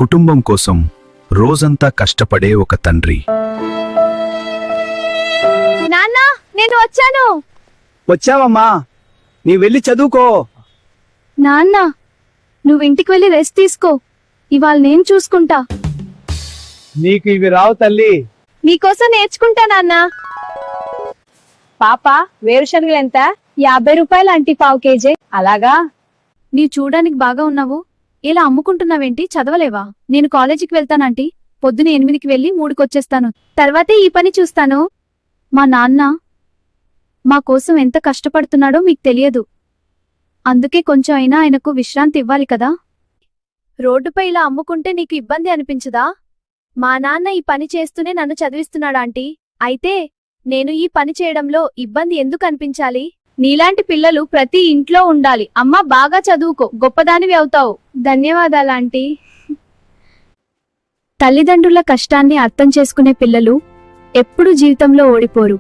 కుటుంబం కోసం రోజంతా కష్టపడే ఒక తండ్రి. నాన్న, నేను వచ్చాను. వచ్చావమ్మా, నీ వెళ్ళి చదువుకో. నాన్న, నువ్వు ఇంటికి వెళ్ళి రెస్ట్ తీసుకో. ఇవాళ నేను చూసుకుంటా. నీకు ఇవి రావు తల్లి. నీకోసం నేర్చుకుంటా నాన్న. పాప, వేరుశనగలు ఎంత? 50 రూపాయలు ఆంటీ, పావు కేజీ. అలాగా? నీవు చూడడానికి బాగా ఉన్నావు. ఇలా అమ్ముకుంటున్నావేంటి? చదవలేవా? నేను కాలేజీకి వెళ్తానంటీ. పొద్దున 8కి వెళ్ళి 3కి వచ్చేస్తాను. తర్వాతే ఈ పని చూస్తాను. మా నాన్న మా కోసం ఎంత కష్టపడుతున్నాడో మీకు తెలియదు. అందుకే కొంచెం అయినా ఆయనకు విశ్రాంతి ఇవ్వాలి కదా. రోడ్డుపై ఇలా అమ్ముకుంటే నీకు ఇబ్బంది అనిపించదా? మా నాన్న ఈ పని చేస్తూనే నన్ను చదివిస్తున్నాడాంటీ. అయితే నేను ఈ పని చేయడంలో ఇబ్బంది ఎందుకు అనిపించాలి? నీలాంటి పిల్లలు ప్రతి ఇంట్లో ఉండాలి. అమ్మ, బాగా చదువుకో, గొప్పదానివి అవుతావు. ధన్యవాదాలాంటీ. తల్లిదండ్రుల కష్టాన్ని అర్థం చేసుకునే పిల్లలు ఎప్పుడూ జీవితంలో ఓడిపోరు.